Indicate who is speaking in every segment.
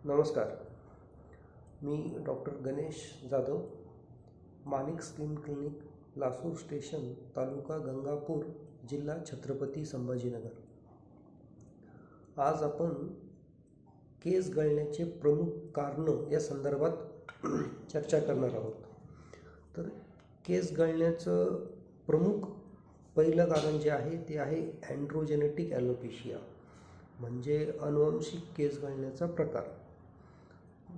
Speaker 1: नमस्कार. मी डॉक्टर गणेश जाधव, माणिक skin clinic, Lasur station, तालुका गंगापूर, जिल्हा छत्रपती संभाजीनगर. आज आपण केस गळण्याचे प्रमुख कारणं या संदर्भात चर्चा करणार आहोत. तर केस गळण्याचं प्रमुख पहिलं कारण जे आहे ते आहे अँड्रोजेनेटिक ॲलोपेशिया, म्हणजे अनुवांशिक केस गळण्याचा प्रकार.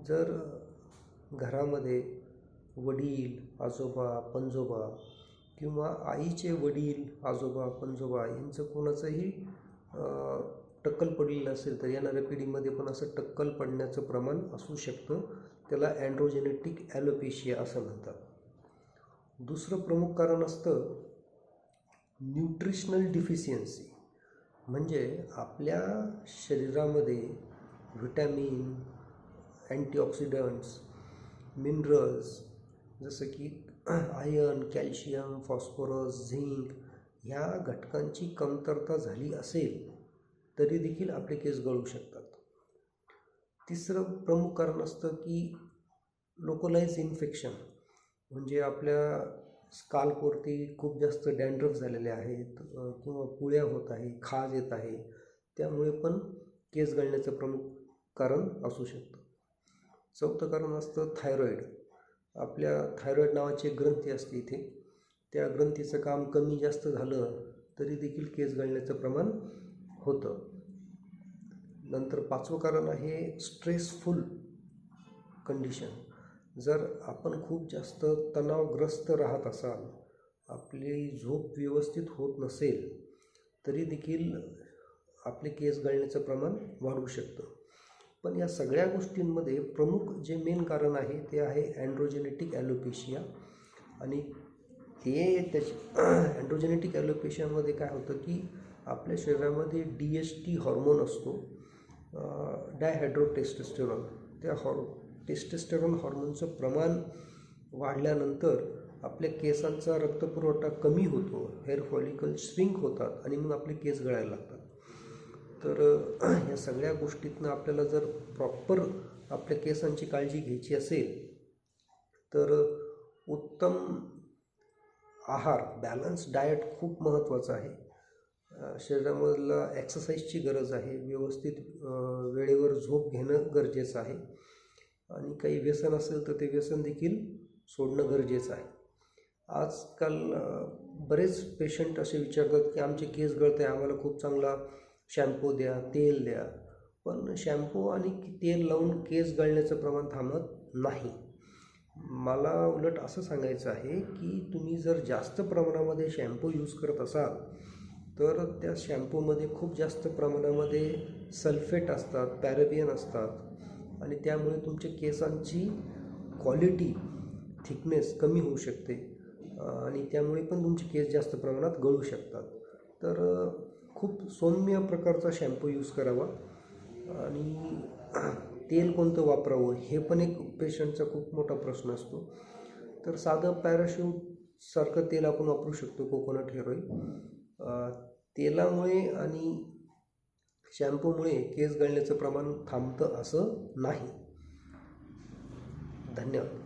Speaker 1: जर घरामध्ये वडील, आजोबा, पणजोबा किंवा आईचे वडील, आजोबा, पणजोबा यांचं कोणाचंही टक्कल पडलेलं असेल तर येणाऱ्या पिढीमध्ये पण असं टक्कल पडण्याचं प्रमाण असू शकतं. त्याला अँड्रोजेनेटिक ॲलोपेशिया असं म्हणतात. दुसरं प्रमुख कारण असतं न्यूट्रिशनल डिफिशियन्सी, म्हणजे आपल्या शरीरामध्ये व्हिटॅमिन, अँटीऑक्सिडंट्स, मिनरल्स जसं की आयर्न, कॅल्शियम, फॉस्फरस, झिंक ह्या घटकांची कमतरता झाली असेल तरी देखील आपले केस गळू शकतात. तिसरं प्रमुख कारण असतं की लोकलाइज इन्फेक्शन, म्हणजे आपल्या स्काल्पवरती खूप जास्त डॅन्ड्रफ झालेले आहेत किंवा पुळ्या होत आहे, खाज येत आहे, त्यामुळे पण केस गळण्याचं प्रमुख कारण असू शकतं. चौथं कारण असतं थायरॉईड. आपल्या थायरॉईड नावाची एक ग्रंथी असते इथे, त्या ग्रंथीचं काम कमी जास्त झालं तरी देखील केस गळण्याचं प्रमाण होतं. नंतर पाचवं कारण आहे स्ट्रेसफुल कंडिशन. जर आपण खूप जास्त तणावग्रस्त राहत असाल, आपली झोप व्यवस्थित होत नसेल तरी देखील आपले केस गळण्याचं प्रमाण वाढू शकतं. पण या सगळ्या गोष्टींमध्ये प्रमुख जे मेन कारण आहे ते आहे अँड्रोजेनेटिक ॲलोपेशिया. आणि अँड्रोजेनेटिक ॲलोपेशियामध्ये काय होतं की आपल्या शरीरामध्ये DHT हॉर्मोन असतो, डायहायड्रोटेस्टोस्टेरॉन. त्या टेस्टोस्टेरॉन हॉर्मोनचं प्रमाण वाढल्यानंतर आपल्या केसांचा रक्तपुरवठा कमी होतो, हेअर फॉलिकल श्रिंक होतात आणि मग आपले केस गळायला लागतात. तर या सगळ्या गोष्टीतनं आपल्याला जर प्रॉपर आपल्या केसांची काळजी घ्यायची असेल तर उत्तम आहार, बॅलन्स डाएट खूप महत्त्वाचं आहे. शरीरामधला एक्सरसाइजची गरज आहे, व्यवस्थित वेळेवर झोप घेणं गरजेचं आहे आणि काही व्यसन असेल तर ते व्यसन देखील सोडणं गरजेचं आहे. आजकाल बरेच पेशंट असे विचारतात की आमचे केस गळते, आम्हाला खूप चांगला शॅम्पू द्या, तेल द्या. पण शॅम्पू आणि तेल लावून केस गळण्याचं प्रमाण थांबत नाही. मला उलट असं सांगायचं आहे की तुम्ही जर जास्त प्रमाणामध्ये शॅम्पू यूज करत असाल तर त्या शॅम्पूमध्ये खूप जास्त प्रमाणामध्ये सल्फेट असतात, पॅराबियन असतात आणि त्यामुळे तुमच्या केसांची क्वालिटी, थिकनेस कमी होऊ शकते आणि त्यामुळे पण तुमचे केस जास्त प्रमाणात गळू शकतात. तर खूप सौम्य प्रकारचा शॅम्पू यूज करावा. आणि तेल कोणतं वापरावं हे पण एक पेशंटचा खूप मोठा प्रश्न असतो. तर साधं पॅराशूटसारखं तेल आपण वापरू शकतो, कोकोनट हेअर ऑइल. तेलामुळे आणि शॅम्पूमुळे केस गळण्याचं प्रमाण थांबतं असं नाही. धन्यवाद.